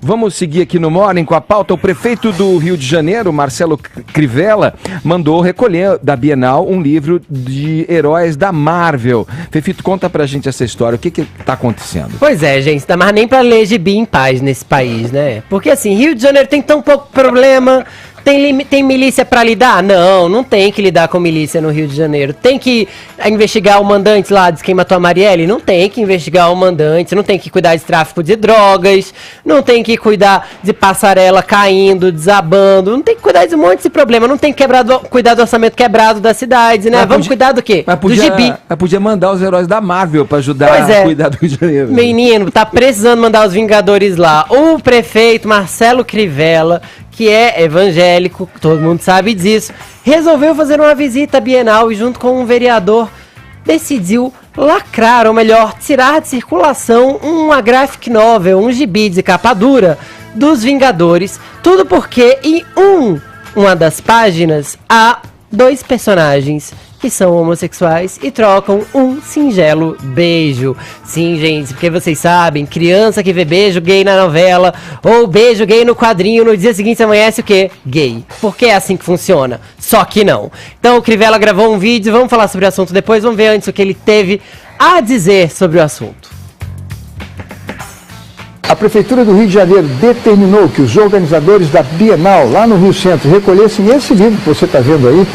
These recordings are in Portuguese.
Vamos seguir aqui no Morning com a pauta. O prefeito do Rio de Janeiro, Marcelo Crivella, mandou recolher da Bienal um livro de heróis da Marvel. Fefito, conta pra gente essa história. O que tá acontecendo? Pois é, gente, não dá mais nem pra ler gibi em paz nesse país, né? Porque assim, Rio de Janeiro tem tão pouco problema. Tem milícia pra lidar? Não tem que lidar com milícia no Rio de Janeiro. Tem que investigar o mandante lá de quem matou a Marielle? Não tem que investigar o mandante. Não tem que cuidar de tráfico de drogas. Não tem que cuidar de passarela caindo, desabando. Não tem que cuidar de um monte de problema. Não tem que cuidar do orçamento quebrado da cidade, né? Vamos cuidar do quê? Do gibi. Mas podia mandar os heróis da Marvel pra ajudar a cuidar do Rio de Janeiro. Menino, tá precisando mandar os Vingadores lá. O prefeito Marcelo Crivella, que é evangélico, todo mundo sabe disso, resolveu fazer uma visita à Bienal e junto com um vereador decidiu lacrar, ou melhor, tirar de circulação uma graphic novel, um gibi de capa dura dos Vingadores, tudo porque em uma das páginas há dois personagens que são homossexuais e trocam um singelo beijo. Sim, gente, porque vocês sabem, criança que vê beijo gay na novela ou beijo gay no quadrinho, no dia seguinte amanhece o quê? Gay. Porque é assim que funciona. Só que não. Então o Crivella gravou um vídeo, vamos falar sobre o assunto depois, vamos ver antes o que ele teve a dizer sobre o assunto. A Prefeitura do Rio de Janeiro determinou que os organizadores da Bienal, lá no Rio Centro, recolhessem esse livro que você está vendo aí,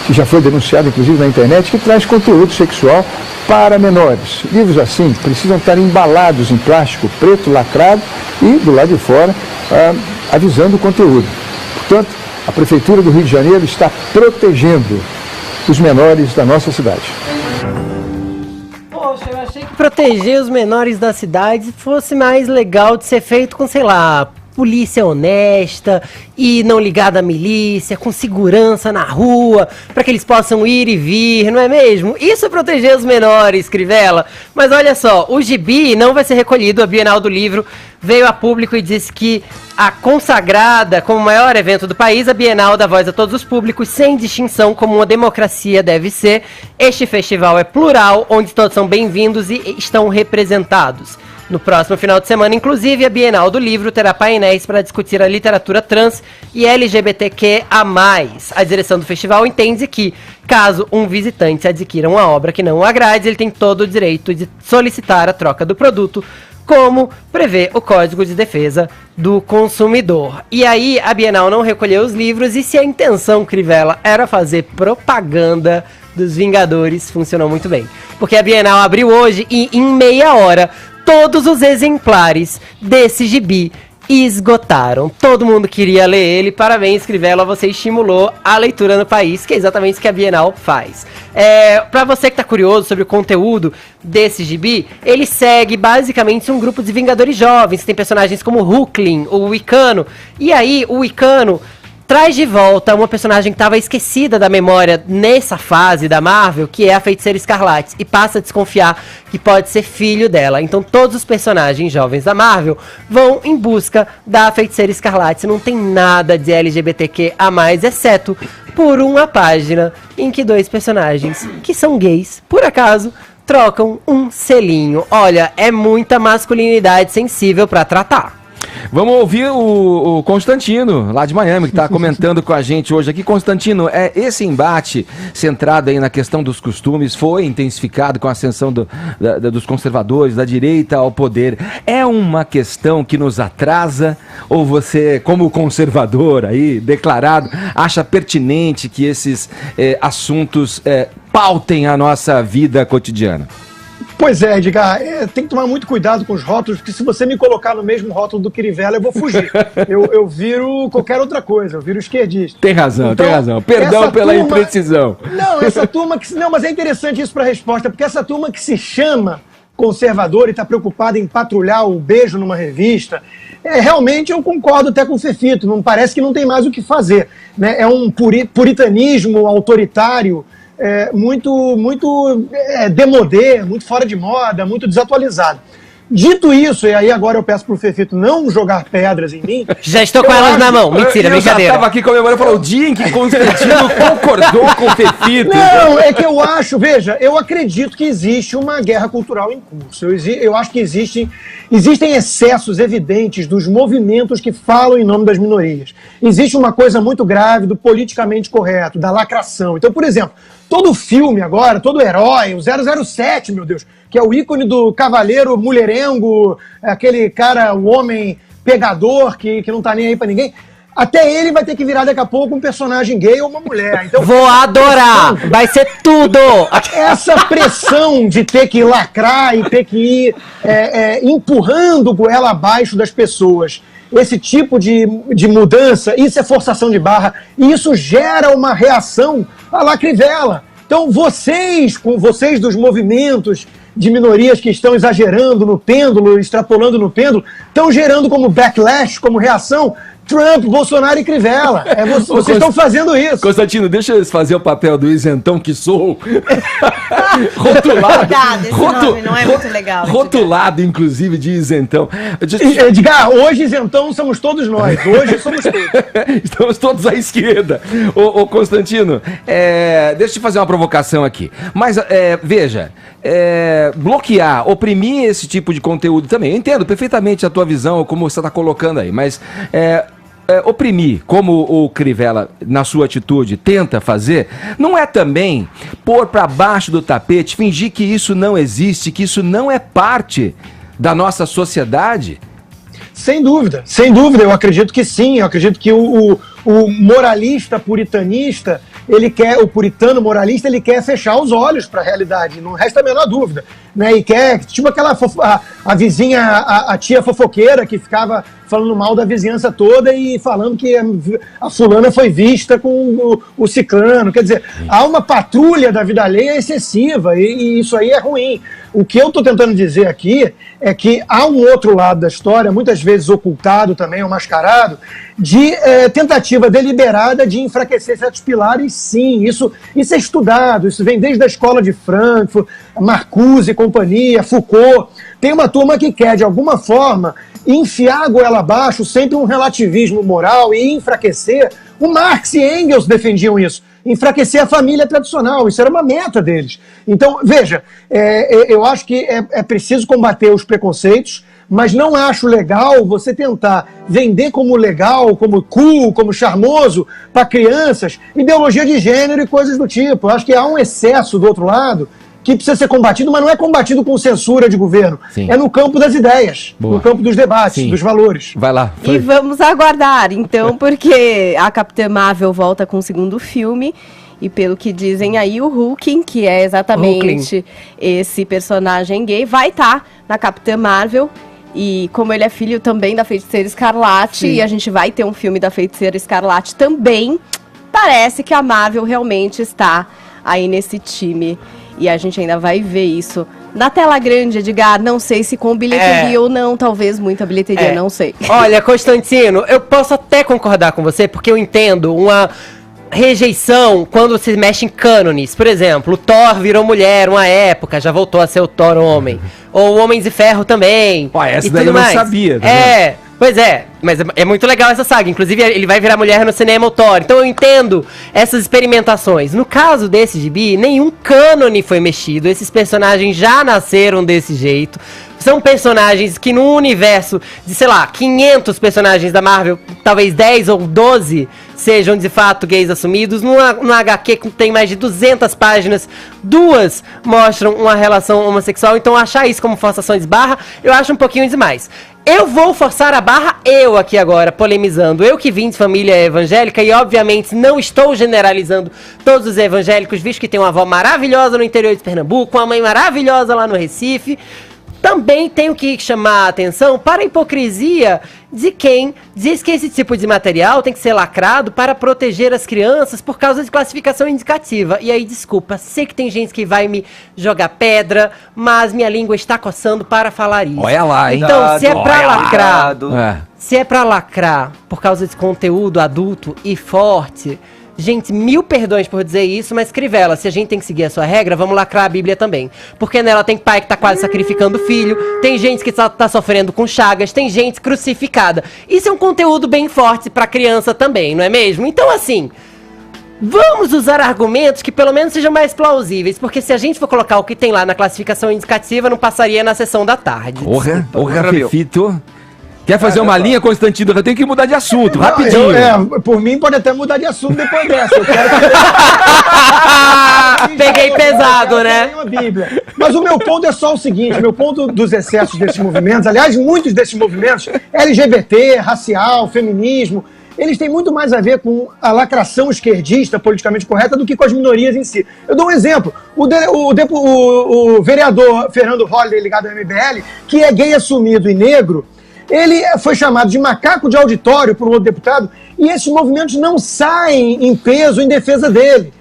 que já foi denunciado inclusive na internet, que traz conteúdo sexual para menores. Livros assim precisam estar embalados em plástico preto lacrado e, do lado de fora, avisando o conteúdo. Portanto, a Prefeitura do Rio de Janeiro está protegendo os menores da nossa cidade. Poxa, eu achei que proteger os menores da cidade fosse mais legal de ser feito com, sei lá, polícia honesta e não ligada à milícia, com segurança na rua, para que eles possam ir e vir, não é mesmo? Isso é proteger os menores, Crivella. Mas olha só, o gibi não vai ser recolhido. A Bienal do Livro veio a público e disse que a consagrada como o maior evento do país, a Bienal dá voz a todos os públicos, sem distinção, como uma democracia deve ser. Este festival é plural, onde todos são bem-vindos e estão representados. No próximo final de semana, inclusive, a Bienal do Livro terá painéis para discutir a literatura trans e LGBTQIA+. A direção do festival entende que, caso um visitante adquira uma obra que não o agrade, ele tem todo o direito de solicitar a troca do produto, como prevê o Código de Defesa do Consumidor. E aí, a Bienal não recolheu os livros, e se a intenção, Crivella, era fazer propaganda dos Vingadores, funcionou muito bem. Porque a Bienal abriu hoje e, em meia hora, todos os exemplares desse gibi esgotaram. Todo mundo queria ler ele. Parabéns, Crivella, você estimulou a leitura no país, que é exatamente o que a Bienal faz. Pra você que tá curioso sobre o conteúdo desse gibi, ele segue basicamente um grupo de Vingadores jovens. Tem personagens como Hulkling, o Wicano. E aí, o Wicano traz de volta uma personagem que estava esquecida da memória nessa fase da Marvel, que é a Feiticeira Escarlate, e passa a desconfiar que pode ser filho dela. Então todos os personagens jovens da Marvel vão em busca da Feiticeira Escarlate. Não tem nada de LGBTQ a mais, exceto por uma página em que dois personagens que são gays, por acaso, trocam um selinho. Olha, é muita masculinidade sensível pra tratar. Vamos ouvir o Constantino, lá de Miami, que está comentando com a gente hoje aqui. Constantino, esse embate centrado aí na questão dos costumes foi intensificado com a ascensão dos conservadores, da direita ao poder. É uma questão que nos atrasa, ou você, como conservador aí, declarado, acha pertinente que esses assuntos pautem a nossa vida cotidiana? Pois é, Edgar, tem que tomar muito cuidado com os rótulos, porque se você me colocar no mesmo rótulo do Crivella, eu vou fugir. Eu viro qualquer outra coisa, eu viro esquerdista. Tem razão, então, tem razão. Perdão pela imprecisão. Não, essa turma que... Não, mas é interessante isso para a resposta, porque essa turma que se chama conservador e está preocupada em patrulhar o beijo numa revista, realmente eu concordo até com o Fefito, não parece que não tem mais o que fazer, né? É um puritanismo autoritário, muito démodé, muito fora de moda, muito desatualizado. Dito isso, e aí agora eu peço pro Fefito não jogar pedras em mim. Já estou com elas na mão. Mentira, eu brincadeira. já tava aqui comemorando, falou o dia em que Constantino concordou com o Fefito. Não, é que eu acho, veja, eu acredito que existe uma guerra cultural em curso. Eu acho que existem excessos evidentes dos movimentos que falam em nome das minorias. Existe uma coisa muito grave do politicamente correto, da lacração. Então, por exemplo, todo filme agora, todo herói, o 007, meu Deus, que é o ícone do cavaleiro mulherengo, aquele cara, o homem pegador que não tá nem aí pra ninguém, até ele vai ter que virar daqui a pouco um personagem gay ou uma mulher. Então, vou adorar! Vai ser tudo! essa pressão de ter que lacrar e ter que ir empurrando goela abaixo das pessoas, esse tipo de mudança, isso é forçação de barra, e isso gera uma reação à lacrivela. Então vocês dos movimentos de minorias que estão exagerando no pêndulo, extrapolando no pêndulo, estão gerando como backlash, como reação, Trump, Bolsonaro e Crivella. Vocês estão fazendo isso. Constantino, deixa eu fazer o papel do isentão que sou. Rotulado. Cuidado, esse nome não é muito legal. Rotulado, inclusive, de isentão. Edgar, hoje isentão somos todos nós. Hoje somos todos. Estamos todos à esquerda. Ô Constantino, deixa eu te fazer uma provocação aqui. Mas, veja, bloquear, oprimir esse tipo de conteúdo também. Eu entendo perfeitamente a tua visão, como você está colocando aí, mas oprimir, como o Crivella, na sua atitude, tenta fazer, não é também pôr para baixo do tapete, fingir que isso não existe, que isso não é parte da nossa sociedade? Sem dúvida, eu acredito que sim, eu acredito que o moralista puritanista, o puritano moralista, ele quer fechar os olhos para a realidade, não resta a menor dúvida, né? E quer, tipo aquela a vizinha, a tia fofoqueira que ficava falando mal da vizinhança toda e falando que a fulana foi vista com o ciclano, quer dizer, há uma patrulha da vida alheia excessiva e isso aí é ruim. O que eu estou tentando dizer aqui é que há um outro lado da história, muitas vezes ocultado também, ou mascarado, de tentativa deliberada de enfraquecer certos pilares, sim. Isso é estudado, isso vem desde a escola de Frankfurt, Marcuse e companhia, Foucault. Tem uma turma que quer, de alguma forma, enfiar a goela abaixo sempre um relativismo moral e enfraquecer. O Marx e Engels defendiam isso. Enfraquecer a família tradicional, isso era uma meta deles. Então, veja, eu acho que é preciso combater os preconceitos, mas não acho legal você tentar vender como legal, como cool, como charmoso para crianças, ideologia de gênero e coisas do tipo. Eu acho que há um excesso do outro lado que precisa ser combatido, mas não é combatido com censura de governo. Sim. É no campo das ideias, no campo dos debates, sim, dos valores. Vai lá. Foi. E vamos aguardar, então, porque a Capitã Marvel volta com o segundo filme, e pelo que dizem aí, o Hulkling, que é exatamente esse personagem gay, vai estar na Capitã Marvel. E como ele é filho também da Feiticeira Escarlate, sim, e a gente vai ter um filme da Feiticeira Escarlate também, parece que a Marvel realmente está aí nesse time. E a gente ainda vai ver isso na tela grande, Edgar. Não sei se com bilheteria ou não, talvez muita bilheteria, não sei. Olha, Constantino, eu posso até concordar com você, porque eu entendo uma rejeição quando se mexe em cânones. Por exemplo, o Thor virou mulher uma época, já voltou a ser o Thor homem. Ou o Homem de Ferro também. Essa daí eu não sabia. Tá pois é, mas é muito legal essa saga. Inclusive, ele vai virar mulher no cinema, o Thor. Então eu entendo essas experimentações. No caso desse gibi, nenhum cânone foi mexido. Esses personagens já nasceram desse jeito. São personagens que no universo de, sei lá, 500 personagens da Marvel, talvez 10 ou 12 sejam de fato gays assumidos. No HQ que tem mais de 200 páginas, 2 mostram uma relação homossexual. Então achar isso como forçação de barra, eu acho um pouquinho demais. Eu vou forçar a barra, eu aqui agora, polemizando. Eu que vim de família evangélica e, obviamente, não estou generalizando todos os evangélicos, visto que tem uma avó maravilhosa no interior de Pernambuco, uma mãe maravilhosa lá no Recife. Também tenho que chamar a atenção para a hipocrisia de quem diz que esse tipo de material tem que ser lacrado para proteger as crianças por causa de classificação indicativa. E aí, desculpa, sei que tem gente que vai me jogar pedra, mas minha língua está coçando para falar isso. Olha lá, hein? Então, se é pra lacrar, se é pra lacrar por causa desse conteúdo adulto e forte, Gente, 1000 perdões por dizer isso, mas Crivella, se a gente tem que seguir a sua regra, vamos lacrar a Bíblia também. Porque nela tem pai que tá quase sacrificando o filho, tem gente que tá sofrendo com chagas, tem gente crucificada. Isso é um conteúdo bem forte pra criança também, não é mesmo? Então, assim, vamos usar argumentos que pelo menos sejam mais plausíveis, porque se a gente for colocar o que tem lá na classificação indicativa, não passaria na sessão da tarde. Porra, Fefito. Quer fazer uma linha, Constantino? Eu tenho que mudar de assunto, Não, rapidinho. Por mim pode até mudar de assunto depois dessa. Eu quero que... Peguei pesado, né? Uma Bíblia. Mas o meu ponto é só o seguinte, meu ponto dos excessos desses movimentos, aliás, muitos desses movimentos, LGBT, racial, feminismo, eles têm muito mais a ver com a lacração esquerdista, politicamente correta, do que com as minorias em si. Eu dou um exemplo. O vereador Fernando Holliday, ligado ao MBL, que é gay assumido e negro, ele foi chamado de macaco de auditório por um outro deputado, e esses movimentos não saem em peso em defesa dele.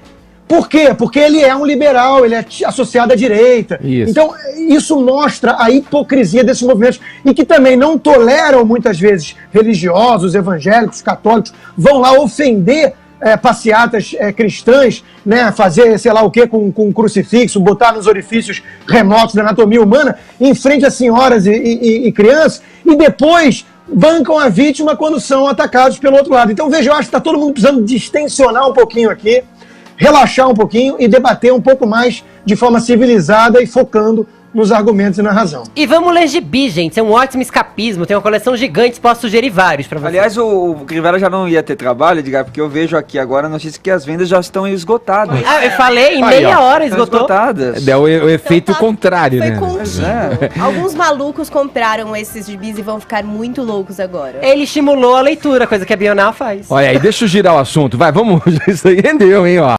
Por quê? Porque ele é um liberal, ele é associado à direita. Isso. Então, isso mostra a hipocrisia desses movimentos, e que também não toleram, muitas vezes, religiosos, evangélicos, católicos, vão lá ofender passeatas cristãs, né, fazer sei lá o que com um crucifixo, botar nos orifícios remotos da anatomia humana, em frente a senhoras e crianças, e depois bancam a vítima quando são atacados pelo outro lado. Então, veja, eu acho que está todo mundo precisando distensionar um pouquinho aqui, relaxar um pouquinho e debater um pouco mais de forma civilizada e focando nos argumentos e na razão. E vamos ler gibi, gente. É um ótimo escapismo. Tem uma coleção gigante, posso sugerir vários pra você. Aliás, o Crivella já não ia ter trabalho, Edgar, porque eu vejo aqui agora a notícia que as vendas já estão esgotadas. Ah, eu falei, em meia hora esgotou. Esgotadas. É o efeito contrário, Foi né? contido. Alguns malucos compraram esses gibis e vão ficar muito loucos agora. Ele estimulou a leitura, coisa que a Bienal faz. Olha aí, deixa eu girar o assunto. Vai, vamos. Isso aí rendeu, hein, ó.